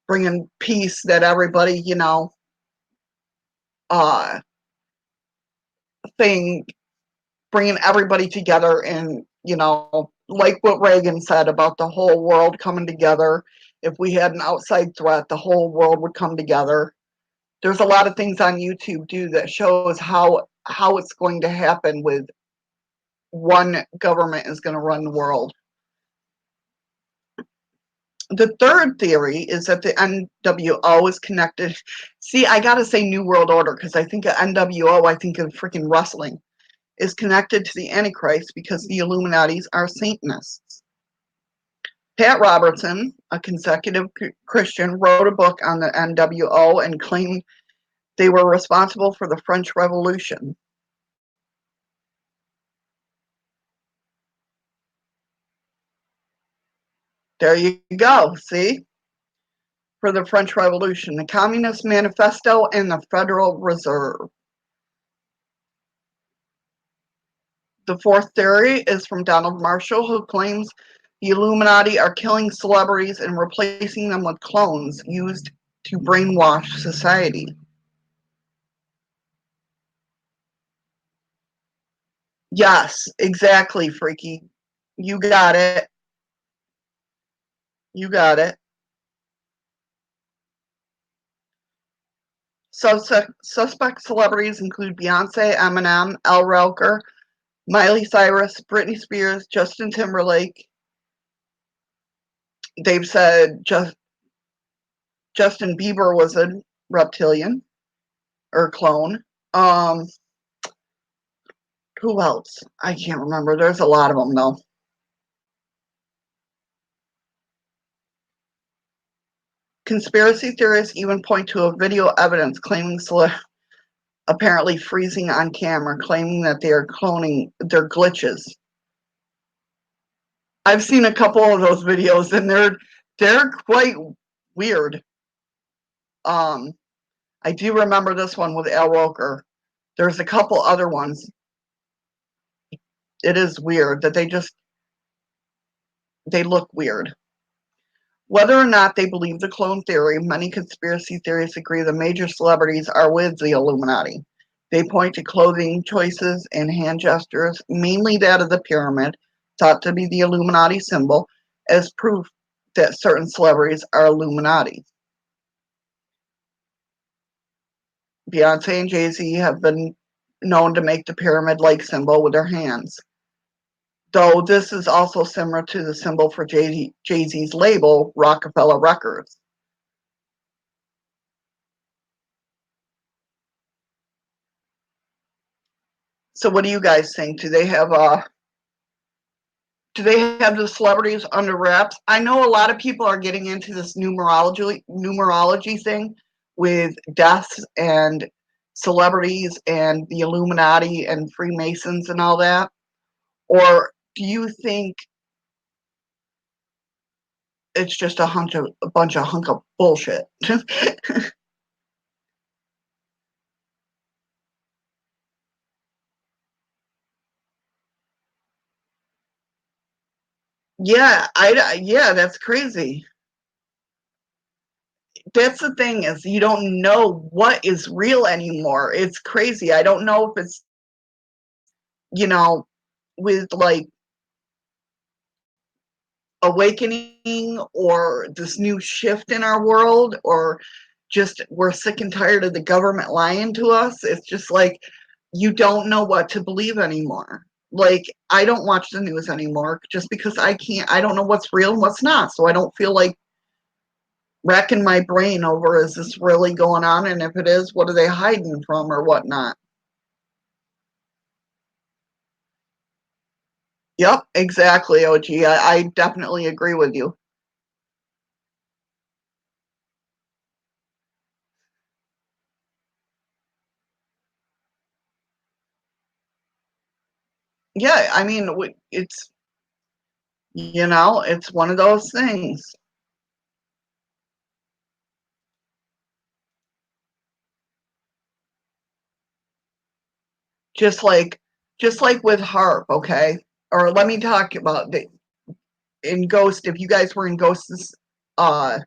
bringing peace, that everybody, uh, thing, bringing everybody together, and like what Reagan said about the whole world coming together. If we had an outside threat, the whole world would come together. there's a lot of things on YouTube too that shows how it's going to happen with one government is going to run the world. The third theory is that the NWO is connected. See, I gotta say New World Order because I think of NWO, I think of freaking wrestling, is connected to the Antichrist because the Illuminatis are Satanists. Pat Robertson, a consecutive Christian, wrote a book on the NWO and claimed they were responsible for the French Revolution. There you go, see? For the French Revolution, the Communist Manifesto, and the Federal Reserve. The fourth theory is from Donald Marshall, who claims the Illuminati are killing celebrities and replacing them with clones used to brainwash society. Yes, exactly, Freaky. You got it. You got it. Suspect celebrities include Beyonce, Eminem, Elle Roker, Miley Cyrus, Britney Spears, Justin Timberlake. They've said Justin Bieber was a reptilian or clone. Who else? I can't remember. There's a lot of them, though. Conspiracy theorists even point to a video evidence claiming apparently freezing on camera, claiming that they are cloning their glitches. I've seen a couple of those videos, and they're quite weird. I do remember this one with Elle Roker. There's a couple other ones. It is weird that they look weird. Whether or not they believe the clone theory, many conspiracy theorists agree the major celebrities are with the Illuminati. They point to clothing choices and hand gestures, mainly that of the pyramid, thought to be the Illuminati symbol, as proof that certain celebrities are Illuminati. Beyonce and Jay-Z have been known to make the pyramid-like symbol with their hands. Though this is also similar to the symbol for Jay-Z's label, Rockefeller Records. So what do you guys think? Do they have the celebrities under wraps? I know a lot of people are getting into this numerology thing with deaths and celebrities and the Illuminati and Freemasons and all that. Or do you think it's just a bunch of hunk of bullshit? Yeah, yeah, that's crazy. That's the thing, is you don't know what is real anymore. It's crazy. I don't know if it's, with like awakening or this new shift in our world, or just we're sick and tired of the government lying to us. It's just like you don't know what to believe anymore. Like, I don't watch the news anymore just because I don't know what's real and what's not. So I don't feel like racking my brain over, is this really going on? And if it is, what are they hiding from or whatnot? Yep, exactly, OG. I definitely agree with you. Yeah, I mean, it's one of those things. Just like, with Harp, okay? Or let me talk about in Ghost. If you guys were in Ghost's uh,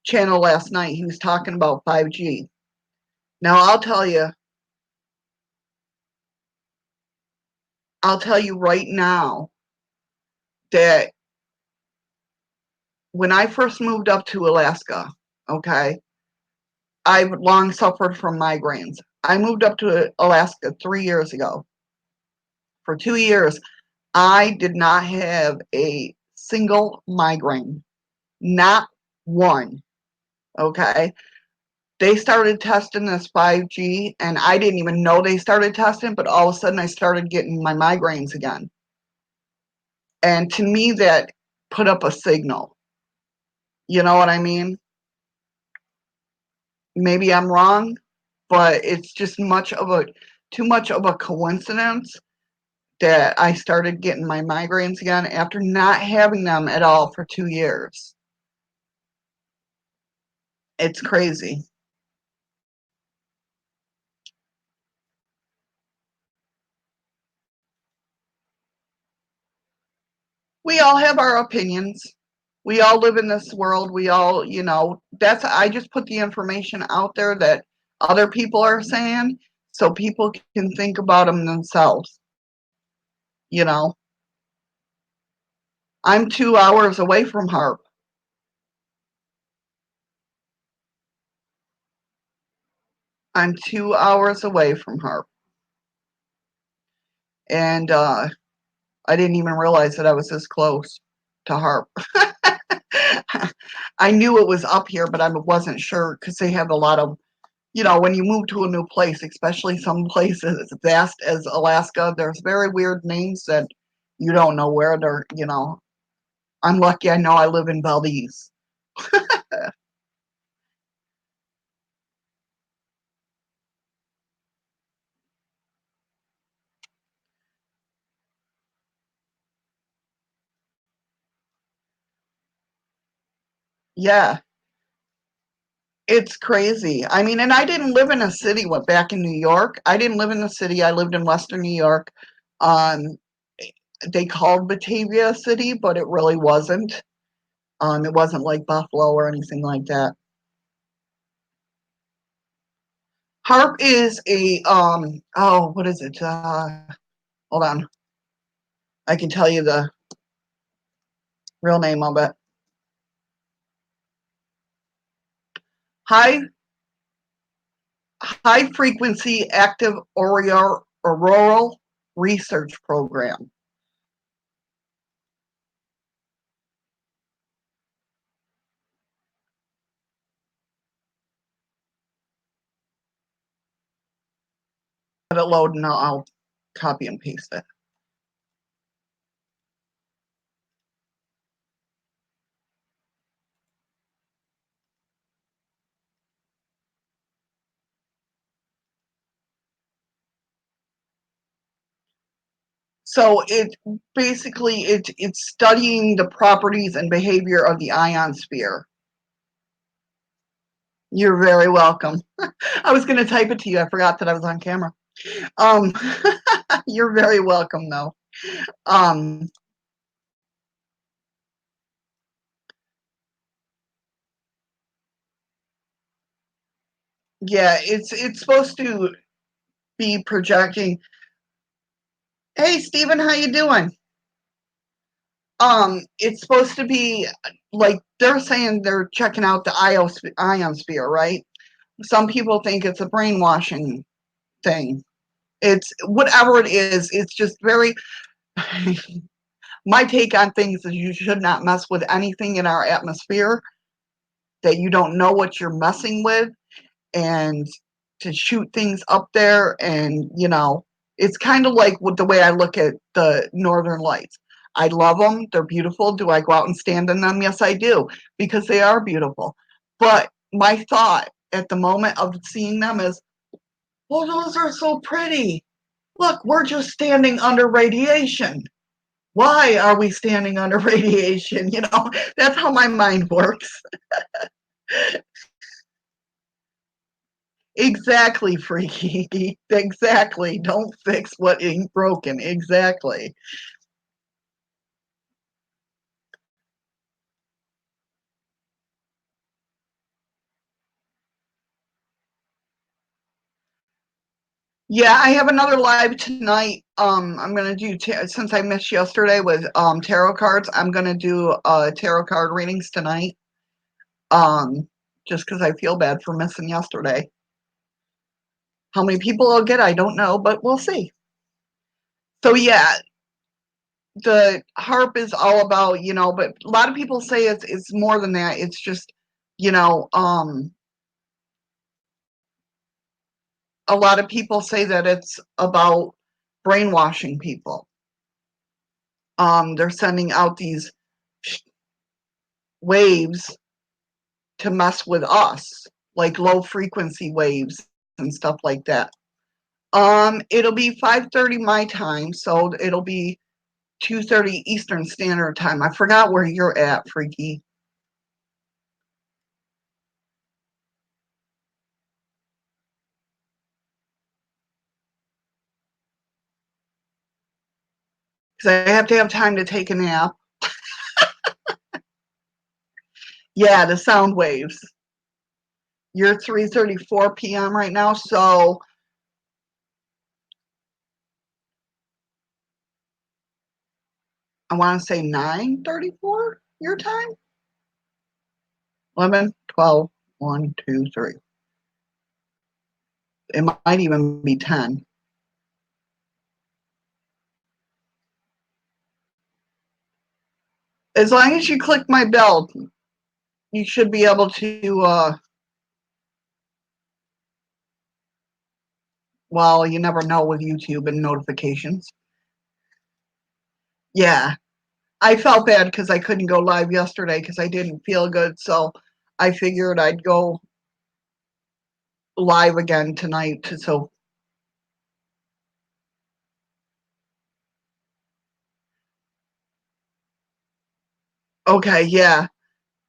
channel last night, he was talking about 5G. Now I'll tell you right now that when I first moved up to Alaska, okay, I've long suffered from migraines. I moved up to Alaska 3 years ago. For 2 years, I did not have a single migraine. Not one. Okay. They started testing this 5G, and I didn't even know they started testing, but all of a sudden I started getting my migraines again. And to me, that put up a signal. You know what I mean? Maybe I'm wrong, but it's just too much of a coincidence that I started getting my migraines again after not having them at all for 2 years. It's crazy. We all have our opinions. We all live in this world. We all, I just put the information out there that other people are saying so people can think about them themselves. You know, I'm 2 hours away from Harp. I'm 2 hours away from Harp. And I didn't even realize that I was this close to Harp. I knew it was up here, but I wasn't sure because they have a lot of, when you move to a new place, especially some places as vast as Alaska, there's very weird names that you don't know where they're. I'm lucky I know I live in VALDEZ. Yeah, it's crazy. I mean, and I didn't live in a city, back in New York. I didn't live in the city. I lived in Western New York. Um, they called Batavia a city, but it really wasn't. It wasn't like Buffalo or anything like that. Harp is what is it? Hold on. I can tell you the real name of it. High High Frequency Active Auroral Research Program. Let it load and I'll copy and paste it. So it's studying the properties and behavior of the ionosphere. You're very welcome. I was going to type it to you. I forgot that I was on camera. Um, you're very welcome, though. Um, yeah, it's supposed to be projecting. Hey, Stephen, how you doing? It's supposed to be like they're saying they're checking out the ionosphere, right? Some people think it's a brainwashing thing. It's whatever it is. It's just very. My take on things is you should not mess with anything in our atmosphere that you don't know what you're messing with, and to shoot things up there, and it's kind of like the way I look at the northern lights. I love them. They're beautiful. Do I go out and stand in them? Yes, I do, because they are beautiful. But my thought at the moment of seeing them is, well, those are so pretty. Look, we're just standing under radiation. Why are we standing under radiation? That's how my mind works. Exactly, freaky. Exactly. Don't fix what ain't broken. Exactly. Yeah, I have another live tonight. I'm gonna do since I missed yesterday with tarot cards. I'm gonna do tarot card readings tonight. Um, just because I feel bad for missing yesterday. How many people will get, I don't know, but we'll see. So yeah, the harp is all about, but a lot of people say it's more than that. It's just, a lot of people say that it's about brainwashing people. They're sending out these waves to mess with us, like low frequency waves and stuff like that. It'll be 5:30 my time, so it'll be 2:30 Eastern Standard Time. I forgot where you're at, Freaky. Because I have to have time to take a nap. Yeah, the sound waves. You're 3:34 p.m. right now, so I want to say 9:34 your time. 11, 12, 1, 2, 3. It might even be 10. As long as you click my bell, you should be able to, well, you never know with YouTube and notifications. Yeah. I felt bad because I couldn't go live yesterday because I didn't feel good. So I figured I'd go live again tonight. So, okay, yeah.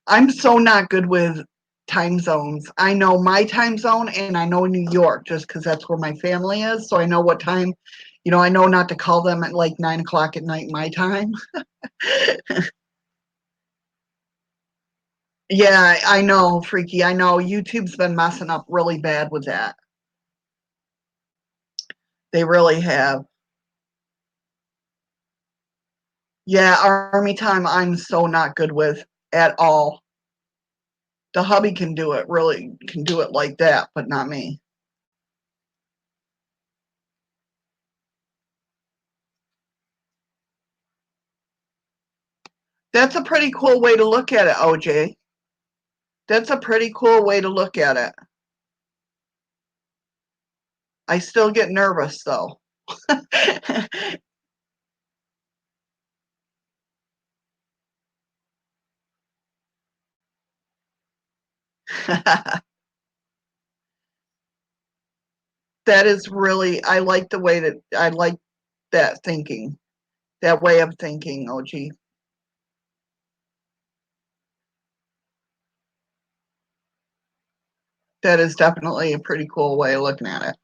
I'm so not good with time zones. I know my time zone and I know New York just because that's where my family is. So I know what time, I know not to call them at like 9 o'clock at night, my time. Yeah, I know, Freaky. I know YouTube's been messing up really bad with that. They really have. Yeah, army time, I'm so not good with at all. The hubby can do it, really can do it like that, but not me. That's a pretty cool way to look at it, OJ. That's a pretty cool way to look at it. I still get nervous though. That is really, I like the way that, I like that thinking, that way of thinking, OG. That is definitely a pretty cool way of looking at it.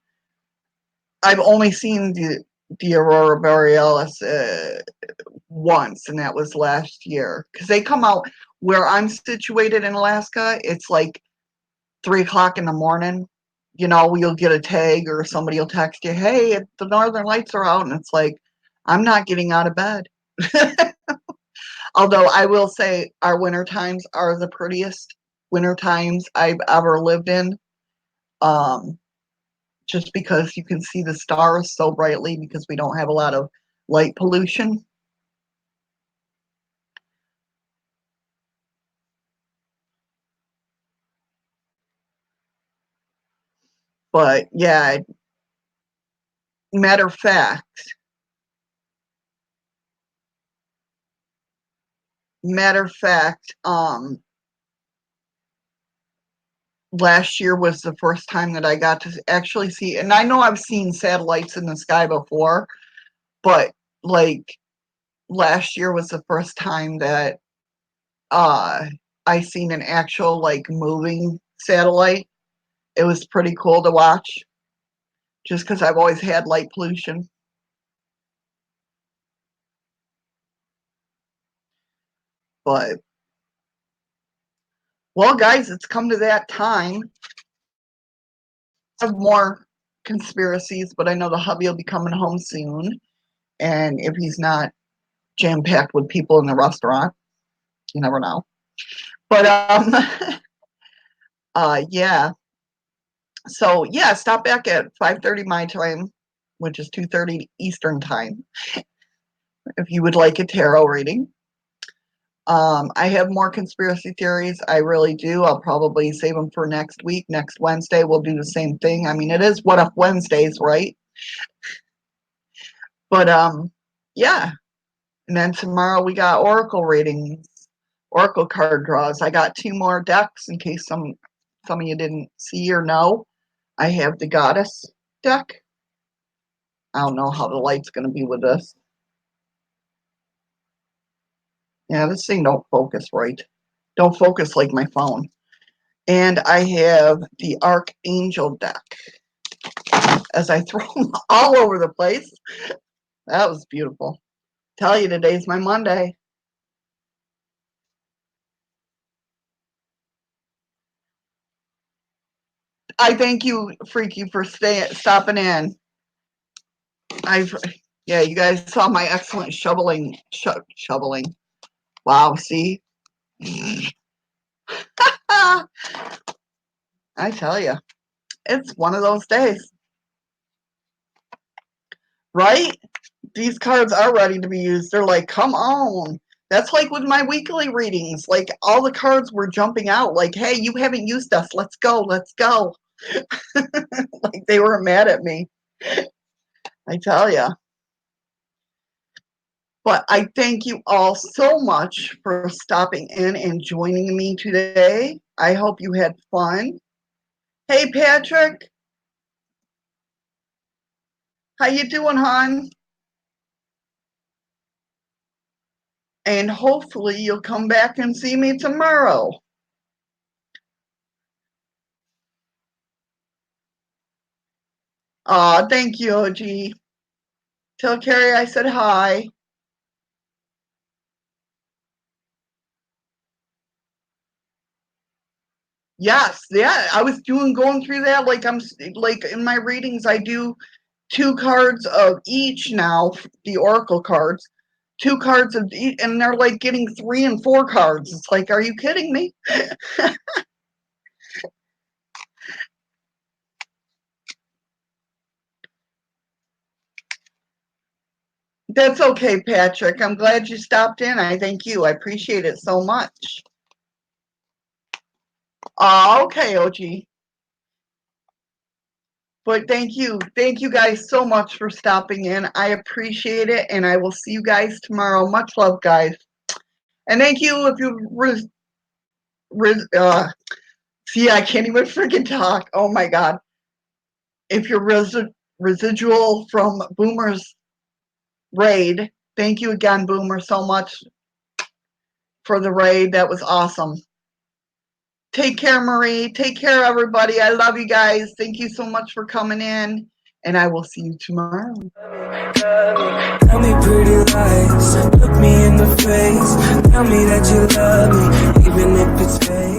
I've only seen the aurora borealis once, and that was last year. Because they come out where I'm situated in Alaska. It's like 3 o'clock in the morning. You'll get a tag or somebody will text you, "Hey, the northern lights are out," and it's like, I'm not getting out of bed. Although I will say our winter times are the prettiest winter times I've ever lived in. Um, just because you can see the stars so brightly because we don't have a lot of light pollution. But yeah, matter of fact, matter of fact, last year was the first time that I got to actually see, and I know I've seen satellites in the sky before, but like last year was the first time that uh I seen an actual like moving satellite. It was pretty cool to watch just because I've always had light pollution. But well, guys, it's come to that time. I have more conspiracies, but I know the hubby will be coming home soon. And if he's not jam packed with people in the restaurant, you never know. But Yeah. So yeah, stop back at 5:30 my time, which is 2:30 Eastern time, if you would like a tarot reading. I have more conspiracy theories. I really do. I'll probably save them for next week. Next Wednesday, we'll do the same thing. I mean, it is What If Wednesdays, right? But yeah. And then tomorrow we got oracle readings, oracle card draws. I got 2 more decks in case some of you didn't see or know. I have the Goddess deck. I don't know how the light's going to be with this. Yeah, this thing don't focus right. Don't focus like my phone. And I have the Archangel deck. As I throw them all over the place. That was beautiful. Tell you, today's my Monday. I thank you, Freaky, for stopping in. Yeah, you guys saw my excellent shoveling. Wow, see? I tell you, it's one of those days. Right? These cards are ready to be used. They're like, come on. That's like with my weekly readings. Like, all the cards were jumping out. Like, hey, you haven't used us. Let's go. Let's go. Like, they were mad at me. I tell you. But I thank you all so much for stopping in and joining me today. I hope you had fun. Hey, Patrick. How you doing, hon? And hopefully you'll come back and see me tomorrow. Aw, thank you, OG. Tell Carrie I said hi. Yes, yeah, I was going through that. Like, I'm like in my readings, I do 2 cards of each now, the oracle cards, 2 cards of each, and they're like getting 3 and 4 cards. It's like, are you kidding me? That's okay, Patrick. I'm glad you stopped in. I thank you. I appreciate it so much. Oh, okay, OG. But thank you. Thank you guys so much for stopping in. I appreciate it, and I will see you guys tomorrow. Much love, guys. And thank you if you see, I can't even freaking talk. Oh my God. If you're residual from Boomer's raid, thank you again, Boomer, so much for the raid. That was awesome. Take care, Marie. Take care, everybody. I love you guys. Thank you so much for coming in, and I will see you tomorrow. Tell me pretty lies, look me in the face, tell me that you love me, even if it's fake.